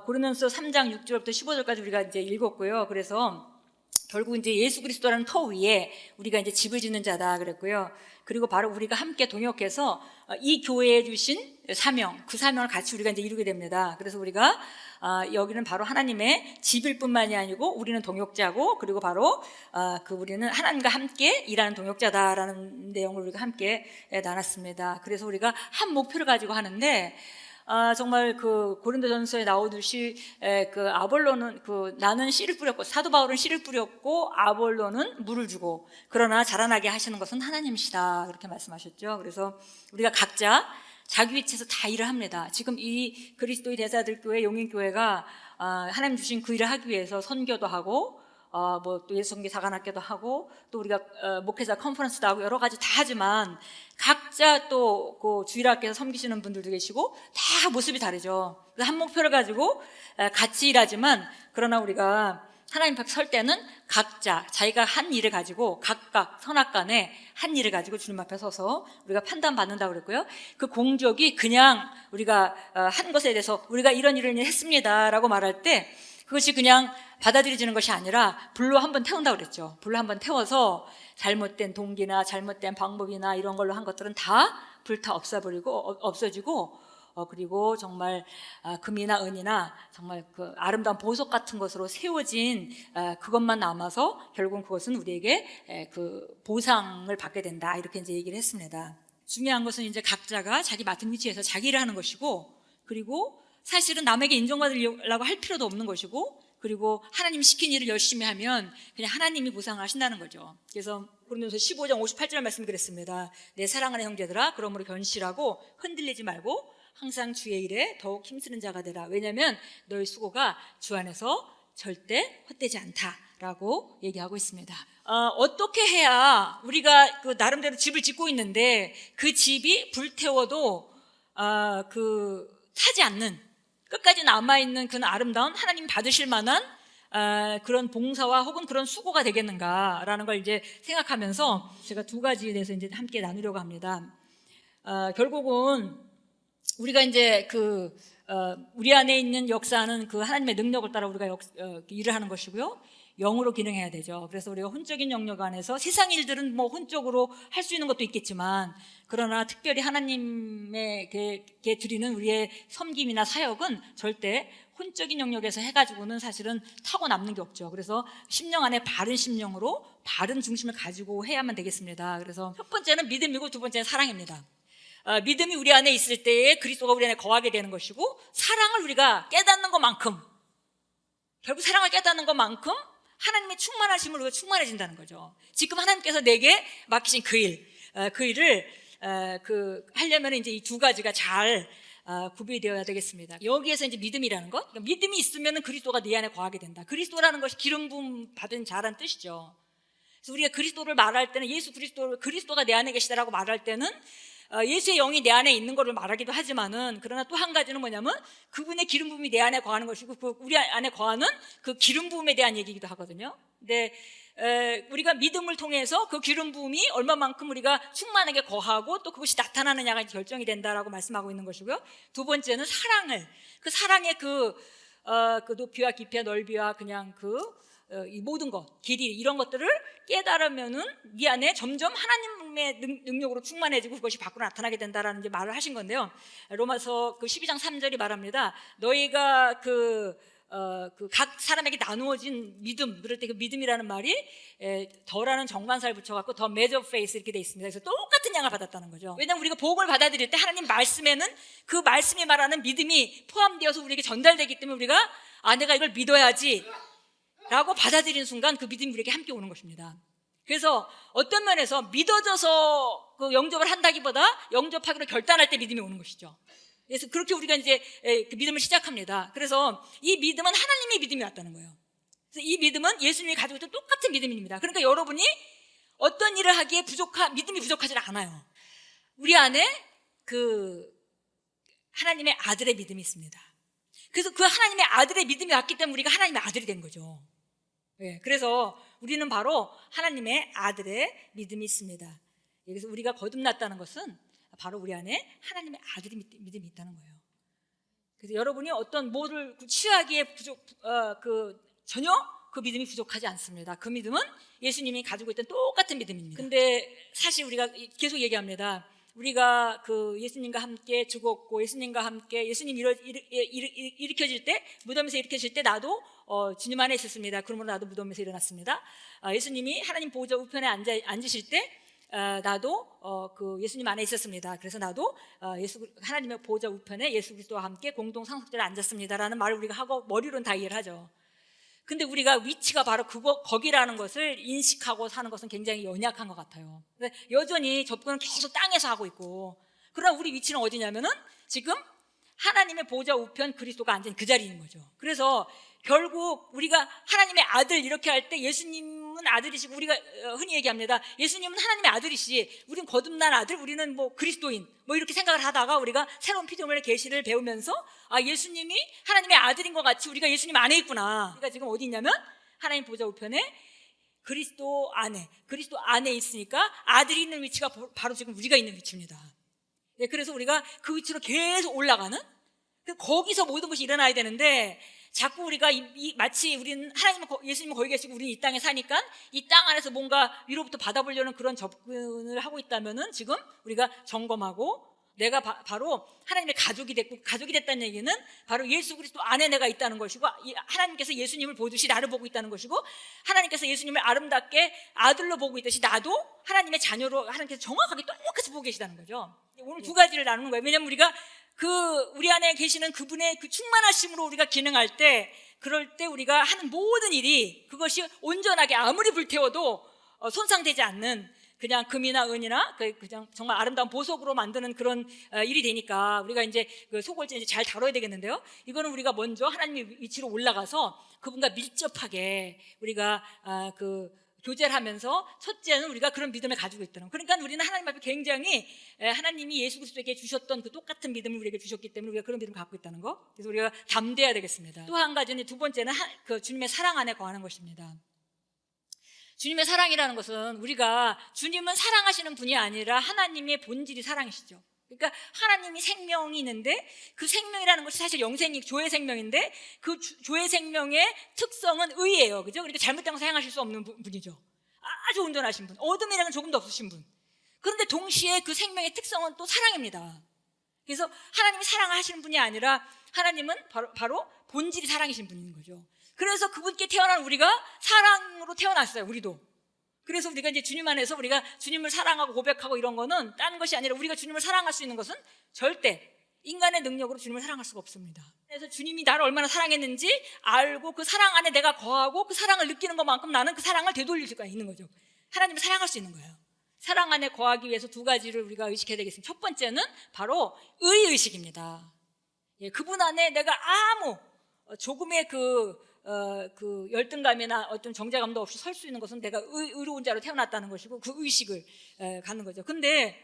고린도전서 3장 6절부터 15절까지 우리가 이제 읽었고요. 그래서 결국 이제 예수 그리스도라는 터 위에 우리가 이제 집을 짓는 자다 그랬고요. 그리고 바로 우리가 함께 동역해서 이 교회에 주신 사명, 그 사명을 같이 우리가 이제 이루게 됩니다. 그래서 우리가 여기는 바로 하나님의 집일 뿐만이 아니고 우리는 동역자고, 그리고 바로 우리는 하나님과 함께 일하는 동역자다라는 내용을 우리가 함께 나눴습니다. 그래서 우리가 한 목표를 가지고 하는데, 정말 그 고린도전서에 나오듯이 아볼로는 나는 씨를 뿌렸고, 사도 바울은 씨를 뿌렸고 아볼로는 물을 주고, 그러나 자라나게 하시는 것은 하나님이시다, 그렇게 말씀하셨죠. 그래서 우리가 각자 자기 위치에서 다 일을 합니다. 지금 이 그리스도의 대사들 교회, 용인교회가 하나님 주신 그 일을 하기 위해서 선교도 하고, 또 예수성계 사관학교도 하고, 또 우리가 목회자 컨퍼런스도 하고 여러 가지 다 하지만, 각자 또 그 주일학교에서 섬기시는 분들도 계시고 다 모습이 다르죠. 한 목표를 가지고 같이 일하지만, 그러나 우리가 하나님 앞에 설 때는 각자 자기가 한 일을 가지고, 각각 선악간에 한 일을 가지고 주님 앞에 서서 우리가 판단받는다고 그랬고요. 그 공적이 그냥 우리가 한 것에 대해서 우리가 이런 일을 했습니다라고 말할 때 그것이 그냥 받아들여지는 것이 아니라 불로 한번 태운다고 그랬죠. 불로 한번 태워서 잘못된 동기나 잘못된 방법이나 이런 걸로 한 것들은 다 불타 없어지고, 그리고 정말 금이나 은이나 정말 그 아름다운 보석 같은 것으로 세워진 그것만 남아서 결국은 그것은 우리에게 그 보상을 받게 된다, 이렇게 이제 얘기를 했습니다. 중요한 것은 이제 각자가 자기 맡은 위치에서 자기 일을 하는 것이고, 그리고 사실은 남에게 인정받으려고 할 필요도 없는 것이고, 그리고 하나님 시킨 일을 열심히 하면 그냥 하나님이 보상을 하신다는 거죠. 그래서 고린도서 15장 58절 말씀 그랬습니다. 내 사랑하는 형제들아, 그러므로 견실하고 흔들리지 말고 항상 주의 일에 더욱 힘쓰는 자가 되라. 왜냐하면 너희 수고가 주 안에서 절대 헛되지 않다라고 얘기하고 있습니다. 어떻게 해야 우리가 그 나름대로 집을 짓고 있는데 그 집이 불태워도 타지 않는, 끝까지 남아있는 그런 아름다운, 하나님 받으실 만한 그런 봉사와 혹은 그런 수고가 되겠는가라는 걸 이제 생각하면서 제가 두 가지에 대해서 이제 함께 나누려고 합니다. 결국은 우리가 이제 우리 안에 있는 역사는 그 하나님의 능력을 따라 우리가 일을 하는 것이고요. 영으로 기능해야 되죠. 그래서 우리가 혼적인 영역 안에서 세상 일들은 뭐 혼적으로 할 수 있는 것도 있겠지만, 그러나 특별히 하나님에게 드리는 우리의 섬김이나 사역은 절대 혼적인 영역에서 해가지고는 사실은 타고 남는 게 없죠. 그래서 심령 안에 바른 심령으로 바른 중심을 가지고 해야만 되겠습니다. 그래서 첫 번째는 믿음이고 두 번째는 사랑입니다. 믿음이 우리 안에 있을 때에 그리스도가 우리 안에 거하게 되는 것이고, 사랑을 우리가 깨닫는 것만큼, 결국 사랑을 깨닫는 것만큼 하나님의 충만하심을 우리가 충만해진다는 거죠. 지금 하나님께서 내게 맡기신 그 일을 하려면 이제 이 두 가지가 잘 구비되어야 되겠습니다. 여기에서 이제 믿음이라는 것, 그러니까 믿음이 있으면 그리스도가 네 안에 거하게 된다. 그리스도라는 것이 기름 부음 받은 자란 뜻이죠. 그래서 우리가 그리스도를 말할 때는, 그리스도가 내 안에 계시다라고 말할 때는 예수의 영이 내 안에 있는 것을 말하기도 하지만은, 그러나 또 한 가지는 뭐냐면 그분의 기름 부음이 내 안에 거하는 것이고, 우리 안에 거하는 그 기름 부음에 대한 얘기이기도 하거든요. 근데 우리가 믿음을 통해서 그 기름 부음이 얼마만큼 우리가 충만하게 거하고 또 그것이 나타나느냐가 결정이 된다라고 말씀하고 있는 것이고요. 두 번째는 그 사랑의 그 높이와 깊이와 넓이와 그냥 이 모든 것, 길이, 이런 것들을 깨달으면은 이 안에 점점 하나님의 능력으로 충만해지고 그것이 밖으로 나타나게 된다라는 이제 말을 하신 건데요. 로마서 12장 3절이 말합니다. 너희가 각 사람에게 나누어진 믿음, 그럴 때 그 믿음이라는 말이 더라는 정관사를 붙여갖고 더 measure of faith 이렇게 돼 있습니다. 그래서 똑같은 양을 받았다는 거죠. 왜냐하면 우리가 복음을 받아들일 때 하나님 말씀에는 그 말씀이 말하는 믿음이 포함되어서 우리에게 전달되기 때문에 우리가 내가 이걸 믿어야지 라고 받아들이는 순간 그 믿음이 우리에게 함께 오는 것입니다. 그래서 어떤 면에서 믿어져서 그 영접을 한다기보다 영접하기로 결단할 때 믿음이 오는 것이죠. 그래서 그렇게 우리가 이제 그 믿음을 시작합니다. 그래서 이 믿음은 하나님의 믿음이 왔다는 거예요. 그래서 이 믿음은 예수님이 가지고 있던 똑같은 믿음입니다. 그러니까 여러분이 어떤 일을 하기에 믿음이 부족하지 않아요. 우리 안에 하나님의 아들의 믿음이 있습니다. 그래서 그 하나님의 아들의 믿음이 왔기 때문에 우리가 하나님의 아들이 된 거죠. 그래서 우리는 바로 하나님의 아들의 믿음이 있습니다. 그래서 우리가 거듭났다는 것은 바로 우리 안에 하나님의 아들의 믿음이 있다는 거예요. 그래서 여러분이 어떤 뭐를 취하기에 전혀 그 믿음이 부족하지 않습니다. 그 믿음은 예수님이 가지고 있던 똑같은 믿음입니다. 근데 사실 우리가 계속 얘기합니다. 우리가 그 예수님과 함께 죽었고 예수님과 함께 예수님 일으켜질 때, 무덤에서 일으켜질 때 나도 주님 안에 있었습니다. 그러므로 나도 무덤에서 일어났습니다. 예수님이 하나님 보좌 우편에 앉으실 때 나도 그 예수님 안에 있었습니다. 그래서 나도 하나님의 보좌 우편에 예수 그리스도와 함께 공동 상속자로 앉았습니다라는 말을 우리가 하고 머리로는 다 이해를 하죠. 근데 우리가 위치가 바로 거기라는 것을 인식하고 사는 것은 굉장히 연약한 것 같아요. 여전히 접근은 계속 땅에서 하고 있고, 그러나 우리 위치는 어디냐면은 지금 하나님의 보좌 우편 그리스도가 앉은 그 자리인 거죠. 그래서 결국 우리가 하나님의 아들 이렇게 할 때 예수님은 아들이시고, 우리가 흔히 얘기합니다. 예수님은 하나님의 아들이시, 우리는 거듭난 아들, 우리는 뭐 그리스도인, 뭐 이렇게 생각을 하다가 우리가 새로운 피조물의 계시를 배우면서 예수님이 하나님의 아들인 것 같이 우리가 예수님 안에 있구나. 우리가 지금 어디 있냐면 하나님 보좌 우편에 그리스도 안에 있으니까 아들이 있는 위치가 바로 지금 우리가 있는 위치입니다. 네, 그래서 우리가 그 위치로 계속 올라가는, 거기서 모든 것이 일어나야 되는데 자꾸 우리가 마치 우리는 예수님은 거기 계시고 우리는 이 땅에 사니까 이 땅 안에서 뭔가 위로부터 받아보려는 그런 접근을 하고 있다면은 지금 우리가 점검하고, 내가 바로 하나님의 가족이 됐다는 얘기는 바로 예수 그리스도 안에 내가 있다는 것이고, 하나님께서 예수님을 보듯이 나를 보고 있다는 것이고, 하나님께서 예수님을 아름답게 아들로 보고 있듯이 나도 하나님의 자녀로 하나님께서 정확하게 똑같이 보고 계시다는 거죠. 오늘 두 가지를 나누는 거예요. 왜냐하면 우리가 우리 안에 계시는 그분의 그 충만하심으로 우리가 기능할 때, 그럴 때 우리가 하는 모든 일이 그것이 온전하게 아무리 불태워도 손상되지 않는, 그냥 금이나 은이나 그냥 정말 아름다운 보석으로 만드는 그런 일이 되니까 우리가 이제 그 속을 이제 잘 다뤄야 되겠는데요. 이거는 우리가 먼저 하나님의 위치로 올라가서 그분과 밀접하게 우리가 교제를 하면서, 첫째는 우리가 그런 믿음을 가지고 있다는, 그러니까 우리는 하나님 앞에 굉장히 하나님이 예수 그리스도에게 주셨던 그 똑같은 믿음을 우리에게 주셨기 때문에 우리가 그런 믿음을 갖고 있다는 거. 그래서 우리가 담대해야 되겠습니다. 또 한 가지는, 두 번째는 그 주님의 사랑 안에 거하는 것입니다. 주님의 사랑이라는 것은, 우리가 주님은 사랑하시는 분이 아니라 하나님의 본질이 사랑이시죠. 그러니까 하나님이 생명이 있는데 그 생명이라는 것이 사실 조의 생명인데 그 조의 생명의 특성은 의예요. 그죠? 그러니까 잘못된 거 사용하실 수 없는 분이죠. 아주 온전하신 분, 어둠이라는 조금도 없으신 분. 그런데 동시에 그 생명의 특성은 또 사랑입니다. 그래서 하나님이 사랑하시는 분이 아니라 하나님은 바로 본질이 사랑이신 분인 거죠. 그래서 그분께 태어난 우리가 사랑으로 태어났어요. 우리도. 그래서 우리가 이제 주님 안에서 우리가 주님을 사랑하고 고백하고 이런 거는 다른 것이 아니라, 우리가 주님을 사랑할 수 있는 것은 절대 인간의 능력으로 주님을 사랑할 수가 없습니다. 그래서 주님이 나를 얼마나 사랑했는지 알고 그 사랑 안에 내가 거하고 그 사랑을 느끼는 것만큼 나는 그 사랑을 되돌릴 수가 있는 거죠. 하나님을 사랑할 수 있는 거예요. 사랑 안에 거하기 위해서 두 가지를 우리가 의식해야 되겠습니다. 첫 번째는 바로 의의식입니다. 그분 안에 내가 아무 조금의 그 열등감이나 어떤 정제감도 없이 설 수 있는 것은 내가 의로운 자로 태어났다는 것이고, 그 의식을 갖는 거죠. 근데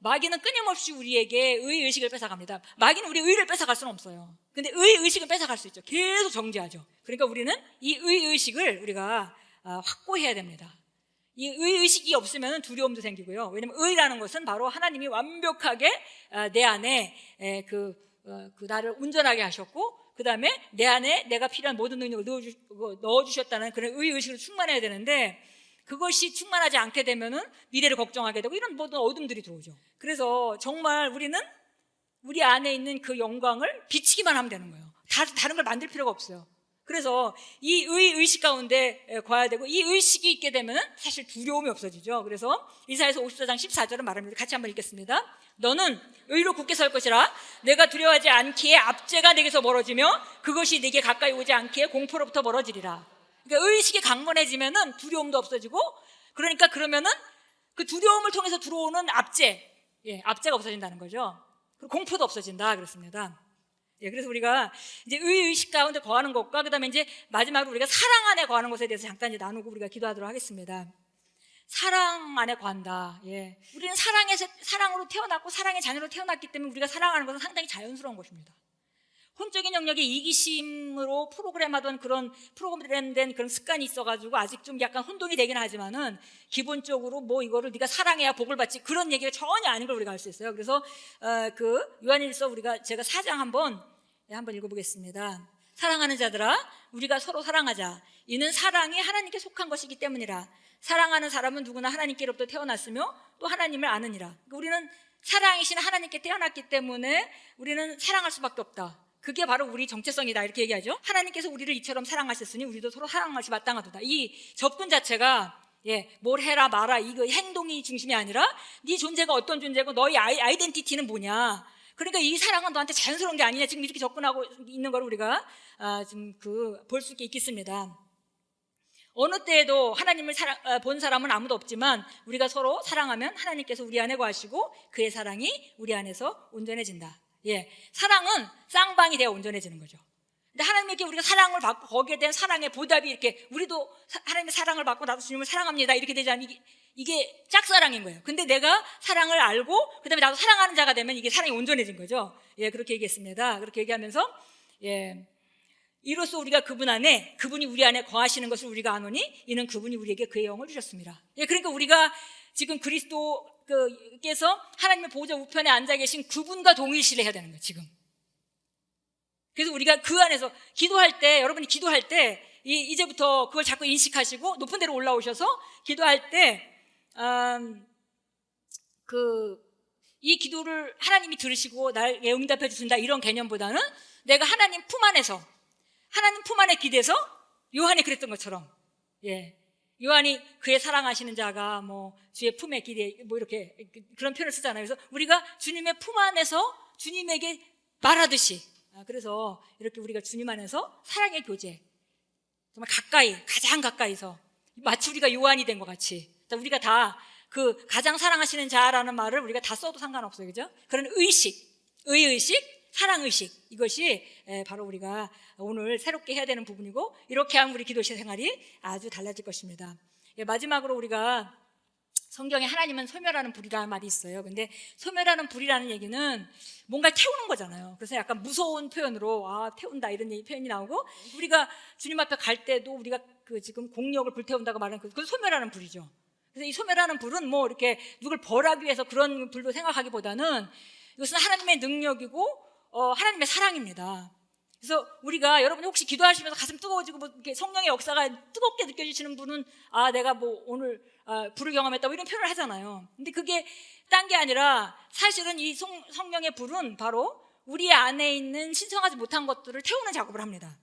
마귀는 끊임없이 우리에게 의의식을 뺏어갑니다. 마귀는 우리 의를 뺏어갈 수는 없어요. 근데 의의식은 뺏어갈 수 있죠. 계속 정죄하죠. 그러니까 우리는 이 의의식을 우리가 확고해야 됩니다. 이 의의식이 없으면 두려움도 생기고요. 왜냐하면 의라는 것은 바로 하나님이 완벽하게 내 안에 그 나를 온전하게 하셨고, 그 다음에 내 안에 내가 필요한 모든 능력을 넣어주셨다는 그런 의의식으로 충만해야 되는데, 그것이 충만하지 않게 되면은 미래를 걱정하게 되고 이런 모든 어둠들이 들어오죠. 그래서 정말 우리는 우리 안에 있는 그 영광을 비치기만 하면 되는 거예요. 다른 걸 만들 필요가 없어요. 그래서 이 의식 가운데 거해야 되고, 이 의식이 있게 되면 사실 두려움이 없어지죠. 그래서 이사야서 54장 14절은 말합니다. 같이 한번 읽겠습니다. 너는 의로 굳게 설 것이라. 내가 두려워하지 않기에 압제가 내게서 멀어지며 그것이 내게 가까이 오지 않기에 공포로부터 멀어지리라. 그러니까 의식이 강건해지면은 두려움도 없어지고, 그러니까 그러면은 그 두려움을 통해서 들어오는 압제가 없어진다는 거죠. 그리고 공포도 없어진다 그랬습니다. 그래서 우리가 이제 의식 가운데 거하는 것과, 그 다음에 이제 마지막으로 우리가 사랑 안에 거하는 것에 대해서 잠깐 이제 나누고 우리가 기도하도록 하겠습니다. 사랑 안에 거한다. 우리는 사랑으로 태어났고 사랑의 자녀로 태어났기 때문에 우리가 사랑하는 것은 상당히 자연스러운 것입니다. 혼적인 영역에 이기심으로 프로그램된 그런 습관이 있어가지고 아직 좀 약간 혼동이 되긴 하지만은, 기본적으로 뭐 이거를 네가 사랑해야 복을 받지, 그런 얘기가 전혀 아닌 걸 우리가 알 수 있어요. 그래서 그 요한일서 제가 4장 한번 한번 읽어보겠습니다. 사랑하는 자들아, 우리가 서로 사랑하자. 이는 사랑이 하나님께 속한 것이기 때문이라. 사랑하는 사람은 누구나 하나님께로부터 태어났으며 또 하나님을 아느니라. 그러니까 우리는 사랑이신 하나님께 태어났기 때문에 우리는 사랑할 수밖에 없다. 그게 바로 우리 정체성이다, 이렇게 얘기하죠. 하나님께서 우리를 이처럼 사랑하셨으니 우리도 서로 사랑할 것이 마땅하도다. 이 접근 자체가 뭘 해라 마라 이거 행동이 중심이 아니라 네 존재가 어떤 존재고 너의 아이덴티티는 뭐냐. 그러니까 이 사랑은 너한테 자연스러운 게 아니냐. 지금 이렇게 접근하고 있는 걸 우리가 좀 볼 수 있겠습니다. 어느 때에도 하나님을 본 사람은 아무도 없지만 우리가 서로 사랑하면 하나님께서 우리 안에 거하시고 그의 사랑이 우리 안에서 온전해진다. 사랑은 쌍방이 되어 온전해지는 거죠. 근데 하나님께 우리가 사랑을 받고 거기에 대한 사랑의 보답이 이렇게 우리도 하나님의 사랑을 받고 나도 주님을 사랑합니다 이렇게 되지 않으면 이게 짝사랑인 거예요. 근데 내가 사랑을 알고 그 다음에 나도 사랑하는 자가 되면 이게 사랑이 온전해진 거죠. 그렇게 얘기했습니다. 그렇게 얘기하면서 이로써 우리가 그분 안에 그분이 우리 안에 거하시는 것을 우리가 아노니 이는 그분이 우리에게 그의 영을 주셨습니다. 그러니까 우리가 지금 그리스도께서 하나님의 보좌 우편에 앉아 계신 그분과 동일시를 해야 되는 거예요. 지금. 그래서 우리가 그 안에서 기도할 때 여러분이 기도할 때 이제부터 그걸 자꾸 인식하시고 높은 데로 올라오셔서 기도할 때 이 기도를 하나님이 들으시고 나에게 응답해 주신다 이런 개념보다는 내가 하나님 품 안에서 하나님 품 안에 기대서 요한이 그랬던 것처럼 요한이 그의 사랑하시는 자가 주의 품에 기대 이렇게 그런 표현을 쓰잖아요. 그래서 우리가 주님의 품 안에서 주님에게 말하듯이 그래서 이렇게 우리가 주님 안에서 사랑의 교제 정말 가까이 가장 가까이서 마치 우리가 요한이 된 것 같이 우리가 다 그 가장 사랑하시는 자라는 말을 우리가 다 써도 상관없어요. 그죠? 그런 의의식 사랑의식 이것이 바로 우리가 오늘 새롭게 해야 되는 부분이고 이렇게 하면 우리 기도 생활이 아주 달라질 것입니다. 마지막으로 우리가 성경에 하나님은 소멸하는 불이라는 말이 있어요. 근데 소멸하는 불이라는 얘기는 뭔가 태우는 거잖아요. 그래서 약간 무서운 표현으로 태운다 이런 표현이 나오고 우리가 주님 앞에 갈 때도 우리가 지금 공력을 불태운다고 말하는 그건 소멸하는 불이죠. 그래서 이 소멸하는 불은 이렇게 누굴 벌하기 위해서 그런 불로 생각하기보다는 이것은 하나님의 능력이고 하나님의 사랑입니다. 그래서 우리가 여러분이 혹시 기도하시면서 가슴 뜨거워지고 이렇게 성령의 역사가 뜨겁게 느껴지시는 분은 내가 오늘 불을 경험했다 이런 표현을 하잖아요. 근데 그게 딴 게 아니라 사실은 이 성령의 불은 바로 우리 안에 있는 신성하지 못한 것들을 태우는 작업을 합니다.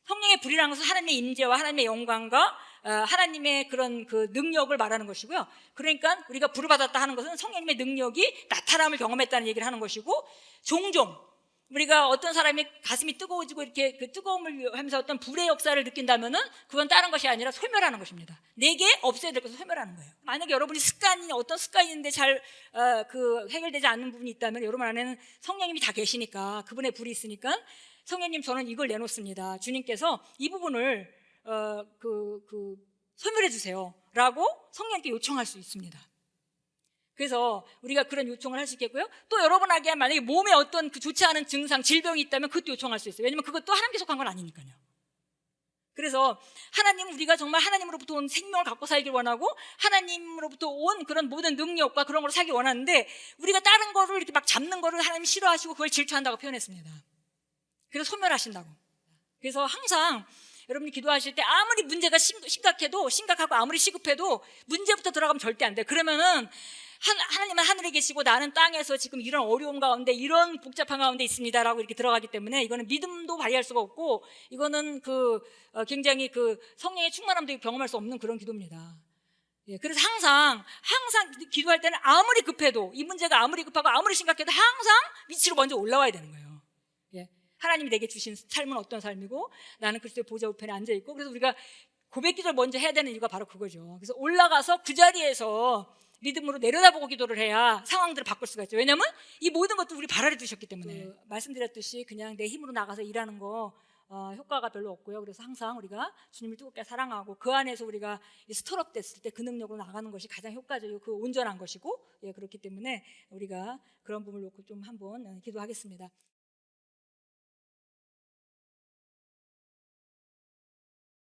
성령의 불이라는 것은 하나님의 임재와 하나님의 영광과 하나님의 그런 그 능력을 말하는 것이고요. 그러니까 우리가 불을 받았다 하는 것은 성령님의 능력이 나타남을 경험했다는 얘기를 하는 것이고 종종 우리가 어떤 사람이 가슴이 뜨거워지고 이렇게 그 뜨거움을 하면서 어떤 불의 역사를 느낀다면은 그건 다른 것이 아니라 소멸하는 것입니다. 내게 없애야 될 것을 소멸하는 거예요. 만약에 여러분이 어떤 습관인데 잘 해결되지 않는 부분이 있다면 여러분 안에는 성령님이 다 계시니까 그분의 불이 있으니까 성령님 저는 이걸 내놓습니다. 주님께서 이 부분을 소멸해 주세요라고 성령님께 요청할 수 있습니다. 그래서 우리가 그런 요청을 할 수 있겠고요. 또 여러분에게 만약에 몸에 어떤 좋지 않은 증상, 질병이 있다면 그것도 요청할 수 있어요. 왜냐하면 그것도 하나님께 속한 건 아니니까요. 그래서 하나님은 우리가 정말 하나님으로부터 온 생명을 갖고 살길 원하고 하나님으로부터 온 그런 모든 능력과 그런 걸 살길 원하는데 우리가 다른 거를 이렇게 막 잡는 거를 하나님 싫어하시고 그걸 질투한다고 표현했습니다. 그래서 소멸하신다고. 그래서 항상 여러분이 기도하실 때 아무리 문제가 심각하고 아무리 시급해도 문제부터 들어가면 절대 안 돼. 그러면은 하나님은 하늘에 계시고 나는 땅에서 지금 이런 어려움 가운데 이런 복잡한 가운데 있습니다라고 이렇게 들어가기 때문에 이거는 믿음도 발휘할 수가 없고 이거는 굉장히 성령의 충만함도 경험할 수 없는 그런 기도입니다. 그래서 항상 기도할 때는 아무리 급해도 이 문제가 아무리 급하고 아무리 심각해도 항상 위치로 먼저 올라와야 되는 거예요. 하나님이 내게 주신 삶은 어떤 삶이고 나는 그리스도의 보좌 우편에 앉아있고 그래서 우리가 고백 기도를 먼저 해야 되는 이유가 바로 그거죠. 그래서 올라가서 그 자리에서 믿음으로 내려다보고 기도를 해야 상황들을 바꿀 수가 있죠. 왜냐하면 이 모든 것도 우리 발 아래 두셨기 때문에 말씀드렸듯이 그냥 내 힘으로 나가서 일하는 거 효과가 별로 없고요. 그래서 항상 우리가 주님을 뜨겁게 사랑하고 그 안에서 우리가 스토럽 됐을 때 그 능력으로 나가는 것이 가장 효과적이고 그 온전한 것이고 그렇기 때문에 우리가 그런 부분을 놓고 좀 한번 기도하겠습니다.